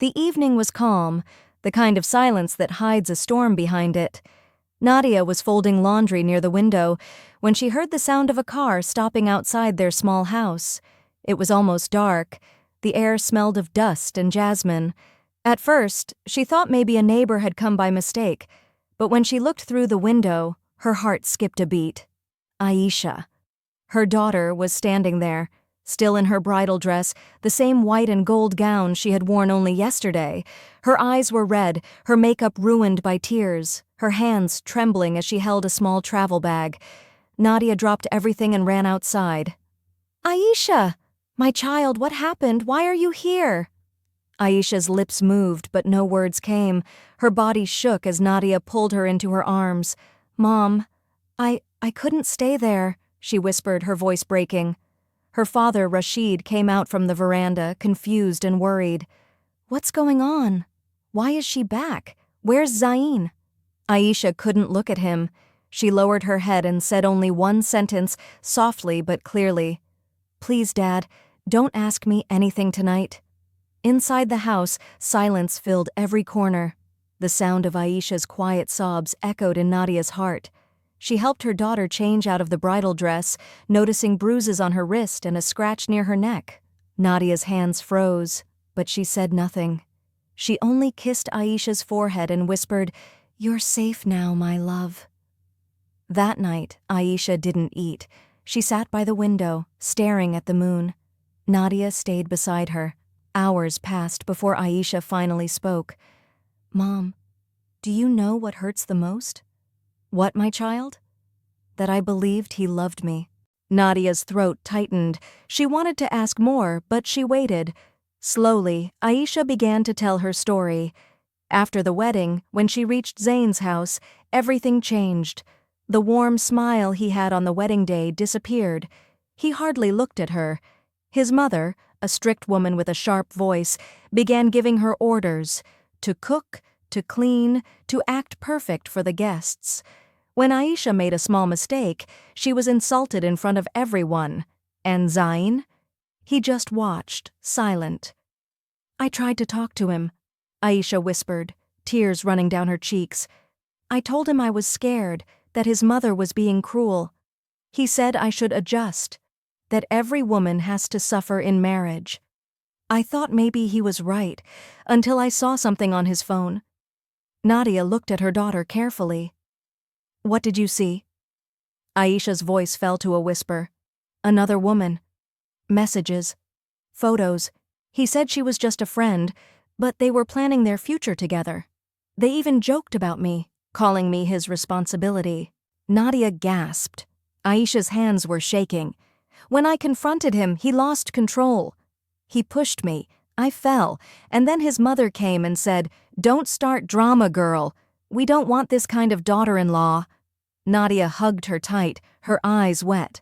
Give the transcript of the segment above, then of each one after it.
The evening was calm, the kind of silence that hides a storm behind it. Nadia was folding laundry near the window when she heard the sound of a car stopping outside their small house. It was almost dark. The air smelled of dust and jasmine. At first, she thought maybe a neighbor had come by mistake, but when she looked through the window, her heart skipped a beat. Aisha. Her daughter was standing there, still in her bridal dress, the same white and gold gown she had worn only yesterday. Her eyes were red, her makeup ruined by tears, her hands trembling as she held a small travel bag. Nadia dropped everything and ran outside. "Aisha! My child, what happened? Why are you here?" Aisha's lips moved, but no words came. Her body shook as Nadia pulled her into her arms. "Mom, I couldn't stay there," she whispered, her voice breaking. Her father, Rashid, came out from the veranda, confused and worried. "What's going on? Why is she back? Where's Zain?" Aisha couldn't look at him. She lowered her head and said only one sentence, softly but clearly. "Please, Dad, don't ask me anything tonight." Inside the house, silence filled every corner. The sound of Aisha's quiet sobs echoed in Nadia's heart. She helped her daughter change out of the bridal dress, noticing bruises on her wrist and a scratch near her neck. Nadia's hands froze, but she said nothing. She only kissed Aisha's forehead and whispered, "You're safe now, my love." That night, Aisha didn't eat. She sat by the window, staring at the moon. Nadia stayed beside her. Hours passed before Aisha finally spoke. "Mom, do you know what hurts the most?" "What, my child?" "That I believed he loved me." Nadia's throat tightened. She wanted to ask more, but she waited. Slowly, Aisha began to tell her story. After the wedding, when she reached Zain's house, everything changed. The warm smile he had on the wedding day disappeared. He hardly looked at her. His mother, a strict woman with a sharp voice, began giving her orders to cook, to clean, to act perfect for the guests. When Aisha made a small mistake, she was insulted in front of everyone. And Zain? He just watched, silent. "I tried to talk to him," Aisha whispered, tears running down her cheeks. "I told him I was scared, that his mother was being cruel. He said I should adjust, that every woman has to suffer in marriage. I thought maybe he was right, until I saw something on his phone." Nadia looked at her daughter carefully. "What did you see?" Aisha's voice fell to a whisper. "Another woman. Messages. Photos. He said she was just a friend, but they were planning their future together. They even joked about me, calling me his responsibility." Nadia gasped. Aisha's hands were shaking. "When I confronted him, he lost control. He pushed me. I fell, and then his mother came and said, 'Don't start drama, girl. We don't want this kind of daughter-in-law.'" Nadia hugged her tight, her eyes wet.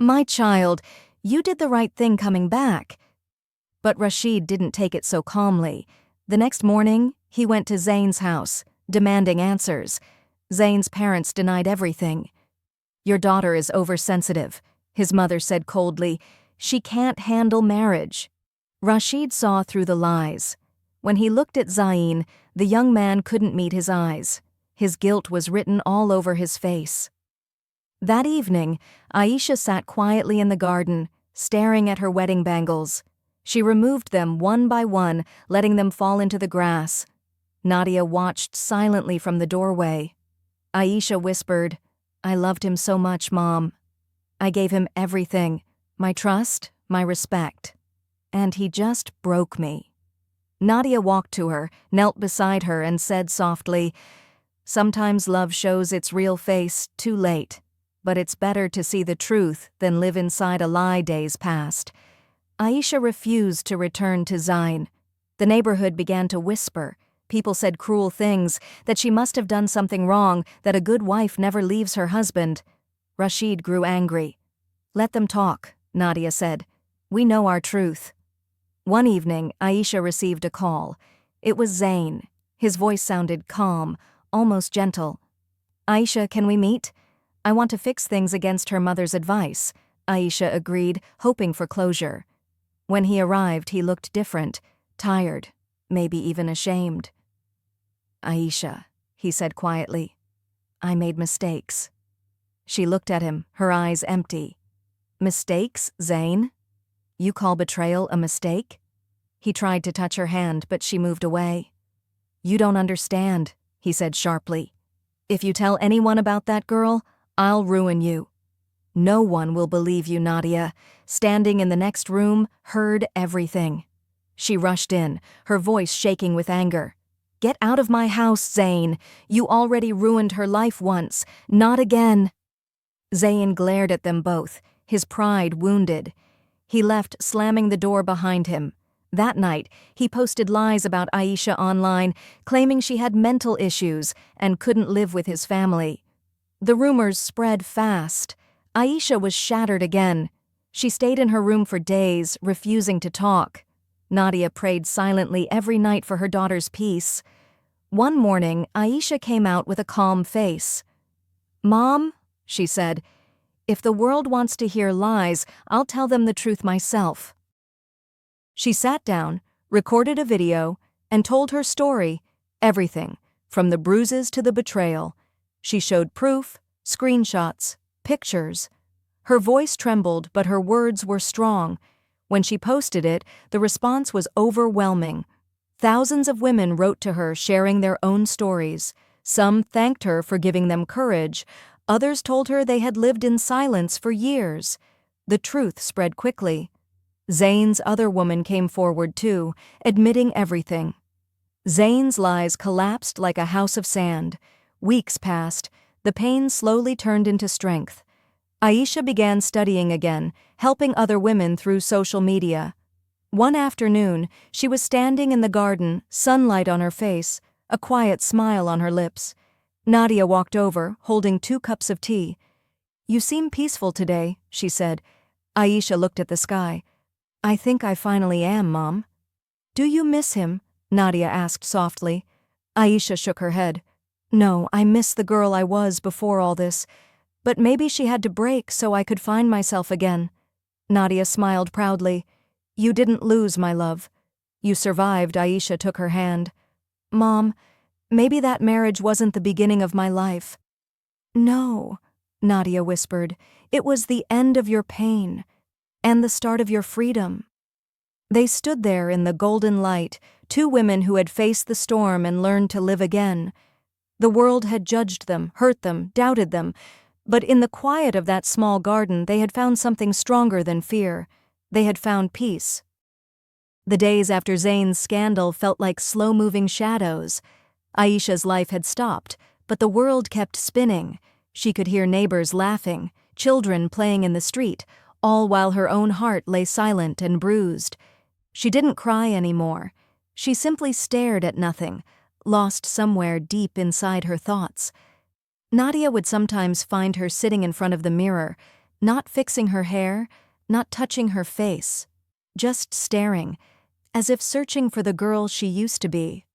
"My child, you did the right thing coming back." But Rashid didn't take it so calmly. The next morning, he went to Zain's house, demanding answers. Zain's parents denied everything. "Your daughter is oversensitive," his mother said coldly. "She can't handle marriage." Rashid saw through the lies. When he looked at Zain, the young man couldn't meet his eyes. His guilt was written all over his face. That evening, Aisha sat quietly in the garden, staring at her wedding bangles. She removed them one by one, letting them fall into the grass. Nadia watched silently from the doorway. Aisha whispered, "I loved him so much, Mom. I gave him everything, my trust, my respect. And he just broke me." Nadia walked to her, knelt beside her, and said softly, "Sometimes love shows its real face too late, but it's better to see the truth than live inside a lie days past." Aisha refused to return to Zain. The neighborhood began to whisper. People said cruel things, that she must have done something wrong, that a good wife never leaves her husband. Rashid grew angry. "Let them talk," Nadia said. "We know our truth." One evening, Aisha received a call. It was Zain. His voice sounded calm, almost gentle. "Aisha, can we meet? I want to fix things against her mother's advice," Aisha agreed, hoping for closure. When he arrived, he looked different, tired. maybe even ashamed. "Aisha," he said quietly, "I made mistakes." She looked at him, her eyes empty. "Mistakes, Zayn? You call betrayal a mistake?" He tried to touch her hand, but she moved away. "You don't understand," he said sharply. "If you tell anyone about that girl, I'll ruin you." "No one will believe you," Nadia, standing in the next room, heard everything. She rushed in, her voice shaking with anger. "Get out of my house, Zayn. You already ruined her life once. Not again." Zayn glared at them both, his pride wounded. He left, slamming the door behind him. That night, he posted lies about Aisha online, claiming she had mental issues and couldn't live with his family. The rumors spread fast. Aisha was shattered again. She stayed in her room for days, refusing to talk. Nadia prayed silently every night for her daughter's peace. One morning, Aisha came out with a calm face. "Mom," she said, "if the world wants to hear lies, I'll tell them the truth myself." She sat down, recorded a video, and told her story, everything, from the bruises to the betrayal. She showed proof, screenshots, pictures. Her voice trembled, but her words were strong. When she posted it, the response was overwhelming. Thousands of women wrote to her sharing their own stories. Some thanked her for giving them courage. Others told her they had lived in silence for years. The truth spread quickly. Zayn's other woman came forward too, admitting everything. Zayn's lies collapsed like a house of sand. Weeks passed. The pain slowly turned into strength. Aisha began studying again, helping other women through social media. One afternoon, she was standing in the garden, sunlight on her face, a quiet smile on her lips. Nadia walked over, holding 2 cups of tea. "You seem peaceful today," she said. Aisha looked at the sky. "I think I finally am, Mom." "Do you miss him?" Nadia asked softly. Aisha shook her head. "No, I miss the girl I was before all this. But maybe she had to break so I could find myself again." Nadia smiled proudly. "You didn't lose, my love. You survived." Aisha took her hand. "Mom, maybe that marriage wasn't the beginning of my life." "No," Nadia whispered. "It was the end of your pain. And the start of your freedom." They stood there in the golden light, 2 women who had faced the storm and learned to live again. The world had judged them, hurt them, doubted them, but in the quiet of that small garden they had found something stronger than fear. They had found peace. The days after Zayn's scandal felt like slow-moving shadows. Aisha's life had stopped, but the world kept spinning. She could hear neighbors laughing, children playing in the street, all while her own heart lay silent and bruised. She didn't cry anymore. She simply stared at nothing, lost somewhere deep inside her thoughts. Nadia would sometimes find her sitting in front of the mirror, not fixing her hair, not touching her face, just staring, as if searching for the girl she used to be.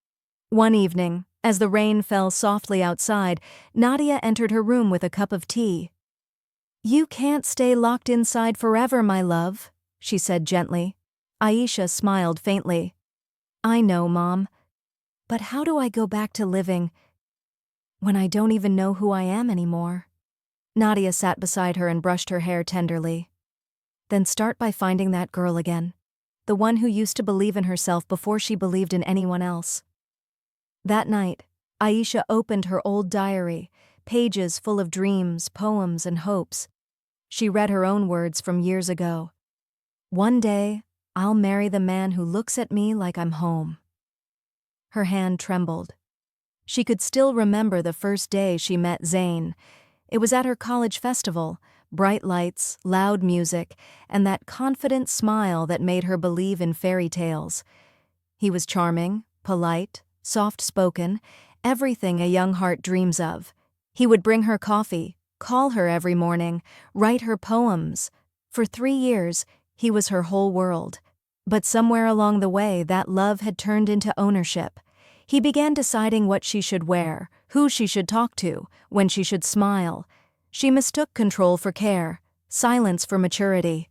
One evening, as the rain fell softly outside, Nadia entered her room with a cup of tea. "You can't stay locked inside forever, my love," she said gently. Aisha smiled faintly. "I know, Mom. But how do I go back to living when I don't even know who I am anymore?" Nadia sat beside her and brushed her hair tenderly. "Then start by finding that girl again, the one who used to believe in herself before she believed in anyone else." That night, Aisha opened her old diary, pages full of dreams, poems, and hopes. She read her own words from years ago. "One day, I'll marry the man who looks at me like I'm home." Her hand trembled. She could still remember the first day she met Zayn. It was at her college festival, bright lights, loud music, and that confident smile that made her believe in fairy tales. He was charming, polite, soft-spoken, everything a young heart dreams of. He would bring her coffee, call her every morning, write her poems. For 3 years, he was her whole world. But somewhere along the way, that love had turned into ownership. He began deciding what she should wear, who she should talk to, when she should smile. She mistook control for care, silence for maturity.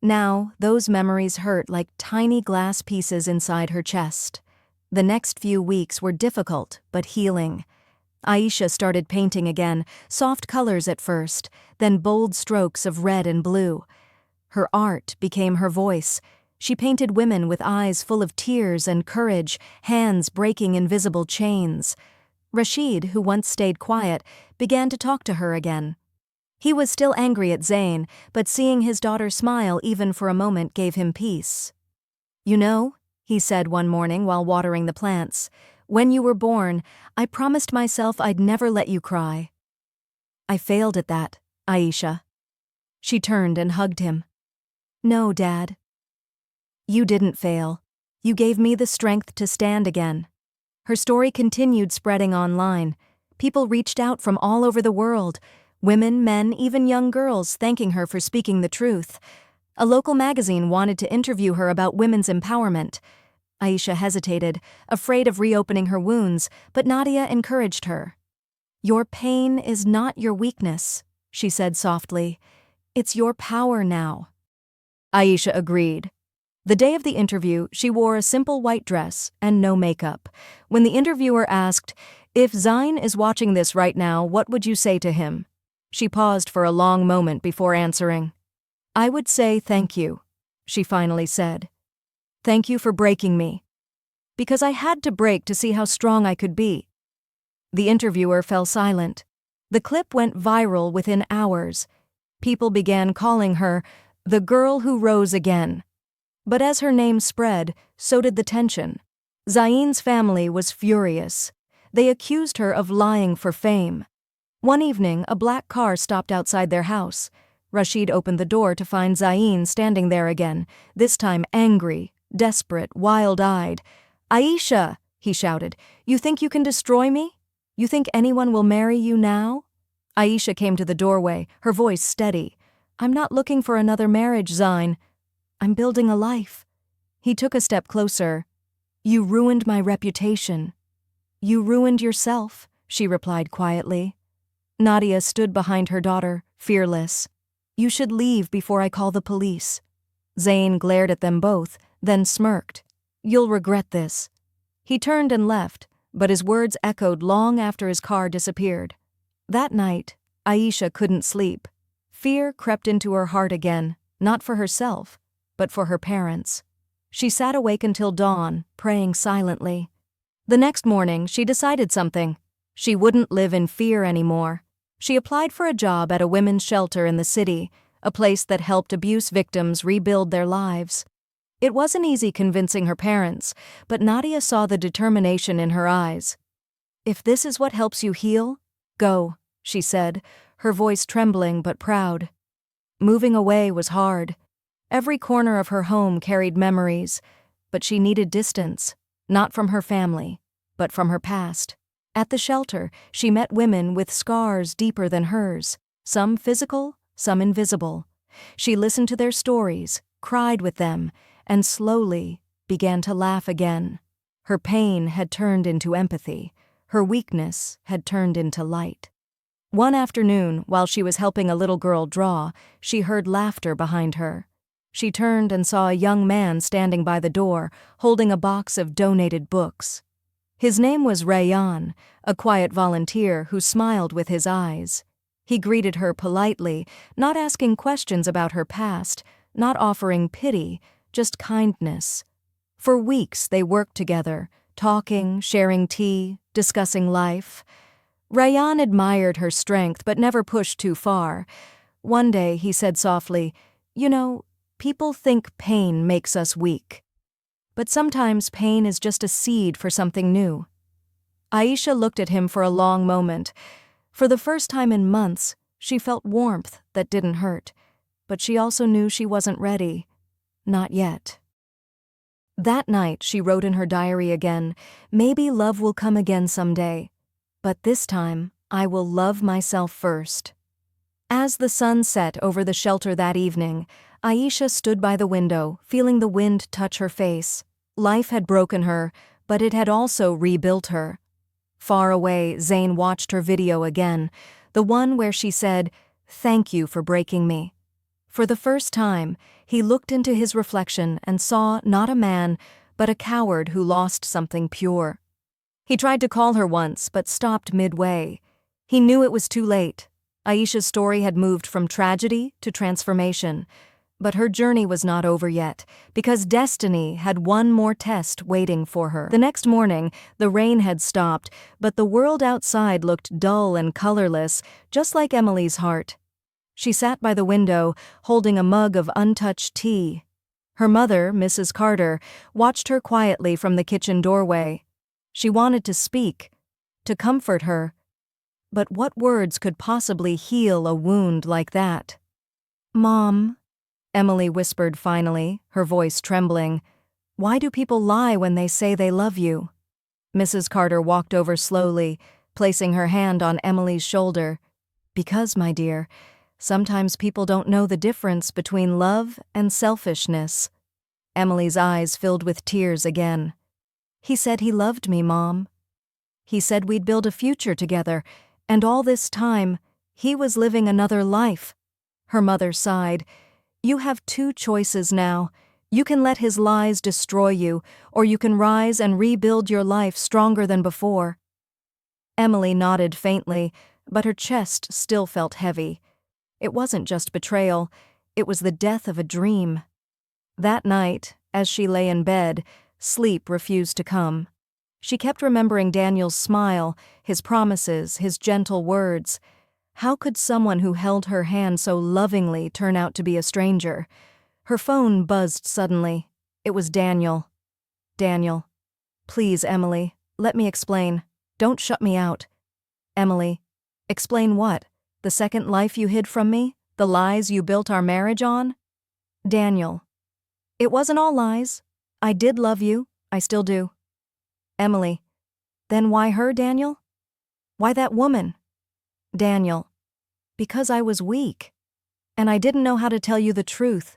Now, those memories hurt like tiny glass pieces inside her chest. The next few weeks were difficult but healing. Aisha started painting again, soft colors at first, then bold strokes of red and blue. Her art became her voice. She painted women with eyes full of tears and courage, hands breaking invisible chains. Rashid, who once stayed quiet, began to talk to her again. He was still angry at Zayn, but seeing his daughter smile even for a moment gave him peace. "You know," he said one morning while watering the plants, "when you were born, I promised myself I'd never let you cry." "I failed at that, Aisha." She turned and hugged him. "No, Dad. You didn't fail. You gave me the strength to stand again." Her story continued spreading online. People reached out from all over the world, women, men, even young girls thanking her for speaking the truth. A local magazine wanted to interview her about women's empowerment. Aisha hesitated, afraid of reopening her wounds, but Nadia encouraged her. "Your pain is not your weakness," she said softly. "It's your power now." Aisha agreed. The day of the interview, she wore a simple white dress and no makeup. When the interviewer asked, "If Zayn is watching this right now, what would you say to him?" she paused for a long moment before answering. "I would say thank you," she finally said. "Thank you for breaking me. Because I had to break to see how strong I could be." The interviewer fell silent. The clip went viral within hours. People began calling her the girl who rose again. But as her name spread, so did the tension. Zayn's family was furious. They accused her of lying for fame. One evening, a black car stopped outside their house. Rashid opened the door to find Zayn standing there again, this time angry, desperate, wild-eyed. "Aisha," he shouted, "you think you can destroy me? You think anyone will marry you now?" Aisha came to the doorway, her voice steady. "I'm not looking for another marriage, Zayn. I'm building a life." He took a step closer. "You ruined my reputation." "You ruined yourself," she replied quietly. Nadia stood behind her daughter, fearless. "You should leave before I call the police." Zayn glared at them both, then smirked. "You'll regret this." He turned and left, but his words echoed long after his car disappeared. That night, Aisha couldn't sleep. Fear crept into her heart again, not for herself, but for her parents. She sat awake until dawn, praying silently. The next morning, she decided something. She wouldn't live in fear anymore. She applied for a job at a women's shelter in the city, a place that helped abuse victims rebuild their lives. It wasn't easy convincing her parents, but Nadia saw the determination in her eyes. "If this is what helps you heal, go," she said, her voice trembling but proud. Moving away was hard. Every corner of her home carried memories, but she needed distance, not from her family, but from her past. At the shelter, she met women with scars deeper than hers, some physical, some invisible. She listened to their stories, cried with them, and slowly began to laugh again. Her pain had turned into empathy. Her weakness had turned into light. One afternoon, while she was helping a little girl draw, she heard laughter behind her. She turned and saw a young man standing by the door, holding a box of donated books. His name was Rayyan, a quiet volunteer who smiled with his eyes. He greeted her politely, not asking questions about her past, not offering pity, just kindness. For weeks they worked together, talking, sharing tea, discussing life. Rayyan admired her strength but never pushed too far. One day he said softly, "You know, people think pain makes us weak. But sometimes pain is just a seed for something new." Aisha looked at him for a long moment. For the first time in months, she felt warmth that didn't hurt. But she also knew she wasn't ready. Not yet. That night, she wrote in her diary again, "Maybe love will come again someday. But this time, I will love myself first." As the sun set over the shelter that evening, Aisha stood by the window, feeling the wind touch her face. Life had broken her, but it had also rebuilt her. Far away, Zayn watched her video again, the one where she said, "Thank you for breaking me." For the first time, he looked into his reflection and saw not a man, but a coward who lost something pure. He tried to call her once, but stopped midway. He knew it was too late. Aisha's story had moved from tragedy to transformation. But her journey was not over yet, because destiny had one more test waiting for her. The next morning, the rain had stopped, but the world outside looked dull and colorless, just like Emily's heart. She sat by the window, holding a mug of untouched tea. Her mother, Mrs. Carter, watched her quietly from the kitchen doorway. She wanted to speak, to comfort her. But what words could possibly heal a wound like that? "Mom," Emily whispered finally, her voice trembling, "why do people lie when they say they love you?" Mrs. Carter walked over slowly, placing her hand on Emily's shoulder. "Because, my dear, sometimes people don't know the difference between love and selfishness." Emily's eyes filled with tears again. "He said he loved me, Mom. He said we'd build a future together, and all this time, he was living another life." Her mother sighed. "You have two choices now. You can let his lies destroy you, or you can rise and rebuild your life stronger than before." Emily nodded faintly, but her chest still felt heavy. It wasn't just betrayal, it was the death of a dream. That night, as she lay in bed, sleep refused to come. She kept remembering Daniel's smile, his promises, his gentle words. How could someone who held her hand so lovingly turn out to be a stranger? Her phone buzzed suddenly. It was Daniel. "Daniel. Please, Emily, let me explain. Don't shut me out." "Emily. Explain what? The second life you hid from me? The lies you built our marriage on?" "Daniel. It wasn't all lies. I did love you. I still do." "Emily. Then why her, Daniel? Why that woman?" "Daniel. Because I was weak. And I didn't know how to tell you the truth."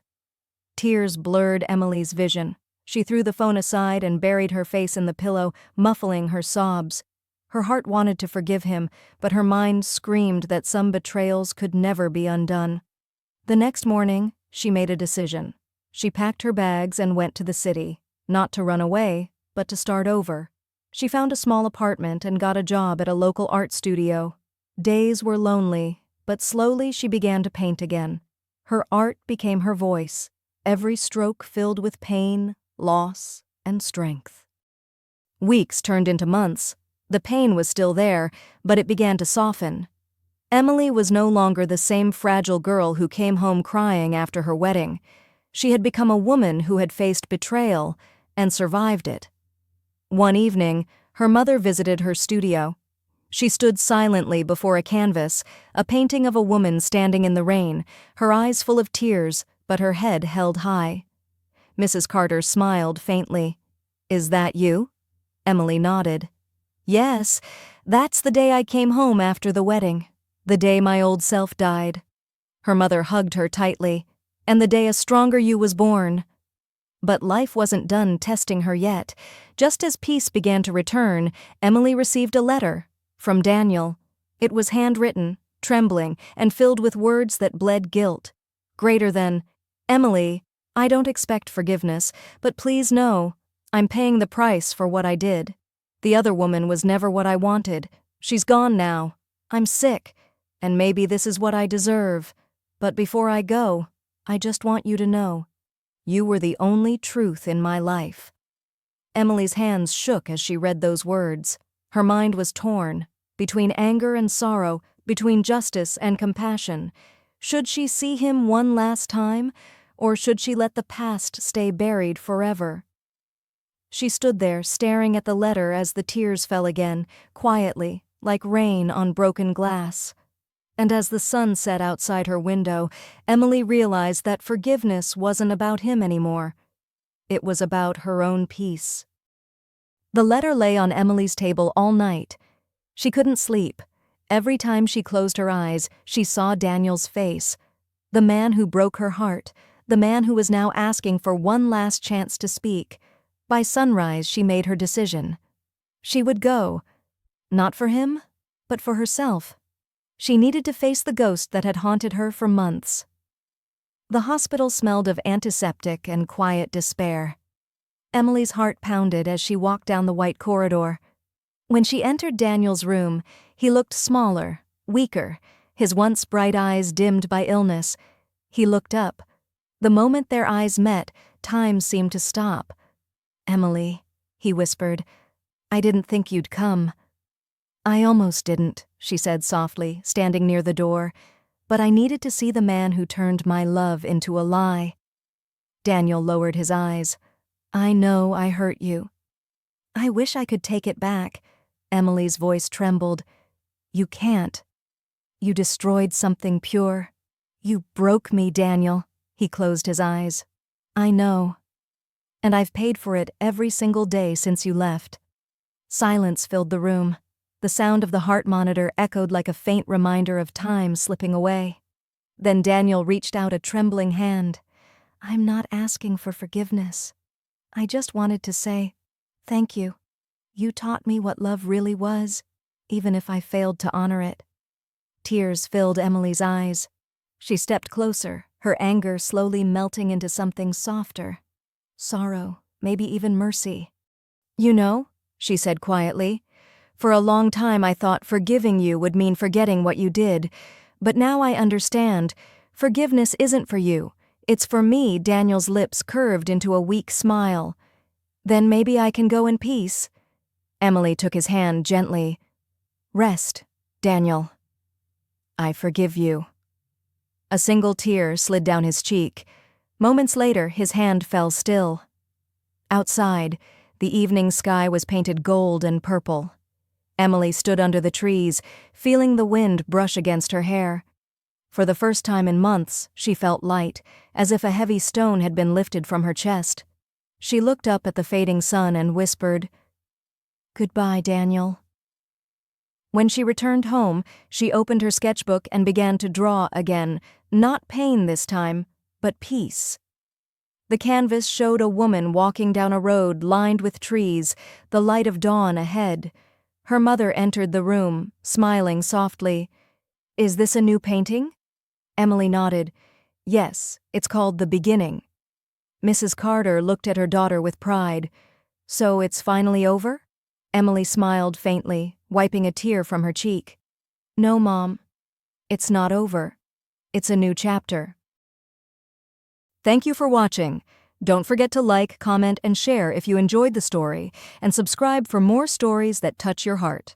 Tears blurred Emily's vision. She threw the phone aside and buried her face in the pillow, muffling her sobs. Her heart wanted to forgive him, but her mind screamed that some betrayals could never be undone. The next morning, she made a decision. She packed her bags and went to the city, not to run away, but to start over. She found a small apartment and got a job at a local art studio. Days were lonely, but slowly she began to paint again. Her art became her voice, every stroke filled with pain, loss, and strength. Weeks turned into months. The pain was still there, but it began to soften. Emily was no longer the same fragile girl who came home crying after her wedding. She had become a woman who had faced betrayal and survived it. One evening, her mother visited her studio. She stood silently before a canvas, a painting of a woman standing in the rain, her eyes full of tears, but her head held high. Mrs. Carter smiled faintly. "Is that you?" Emily nodded. "Yes, that's the day I came home after the wedding, the day my old self died." Her mother hugged her tightly. "And the day a stronger you was born." But life wasn't done testing her yet. Just as peace began to return, Emily received a letter from Daniel. It was handwritten, trembling, and filled with words that bled guilt. Greater than, "Emily, I don't expect forgiveness, but please know, I'm paying the price for what I did. The other woman was never what I wanted. She's gone now. I'm sick, and maybe this is what I deserve. But before I go, I just want you to know, you were the only truth in my life." Emily's hands shook as she read those words. Her mind was torn, between anger and sorrow, between justice and compassion. Should she see him one last time, or should she let the past stay buried forever? She stood there, staring at the letter as the tears fell again, quietly, like rain on broken glass. And as the sun set outside her window, Emily realized that forgiveness wasn't about him anymore. It was about her own peace. The letter lay on Emily's table all night. She couldn't sleep. Every time she closed her eyes, she saw Daniel's face. The man who broke her heart, the man who was now asking for one last chance to speak. By sunrise, she made her decision. She would go. Not for him, but for herself. She needed to face the ghost that had haunted her for months. The hospital smelled of antiseptic and quiet despair. Emily's heart pounded as she walked down the white corridor. When she entered Daniel's room, he looked smaller, weaker, his once bright eyes dimmed by illness. He looked up. The moment their eyes met, time seemed to stop. "Emily," he whispered, "I didn't think you'd come." "I almost didn't," she said softly, standing near the door, "but I needed to see the man who turned my love into a lie." Daniel lowered his eyes. "I know I hurt you." "I wish I could take it back." Emily's voice trembled. "You can't. You destroyed something pure. You broke me, Daniel." He closed his eyes. "I know. And I've paid for it every single day since you left." Silence filled the room. The sound of the heart monitor echoed like a faint reminder of time slipping away. Then Daniel reached out a trembling hand. "I'm not asking for forgiveness. I just wanted to say, thank you. You taught me what love really was, even if I failed to honor it." Tears filled Emily's eyes. She stepped closer, her anger slowly melting into something softer. Sorrow, maybe even mercy. "You know," she said quietly, "for a long time I thought forgiving you would mean forgetting what you did, but now I understand. Forgiveness isn't for you. It's for me." Daniel's lips curved into a weak smile. "Then maybe I can go in peace." Emily took his hand gently. "Rest, Daniel. I forgive you." A single tear slid down his cheek. Moments later, his hand fell still. Outside, the evening sky was painted gold and purple. Emily stood under the trees, feeling the wind brush against her hair. For the first time in months, she felt light, as if a heavy stone had been lifted from her chest. She looked up at the fading sun and whispered, "Goodbye, Daniel." When she returned home, she opened her sketchbook and began to draw again, not pain this time, but peace. The canvas showed a woman walking down a road lined with trees, the light of dawn ahead. Her mother entered the room, smiling softly. "Is this a new painting?" Emily nodded. "Yes, it's called The Beginning." Mrs. Carter looked at her daughter with pride. "So it's finally over?" Emily smiled faintly, wiping a tear from her cheek. "No, Mom. It's not over. It's a new chapter." Thank you for watching. Don't forget to like, comment, and share if you enjoyed the story, and subscribe for more stories that touch your heart.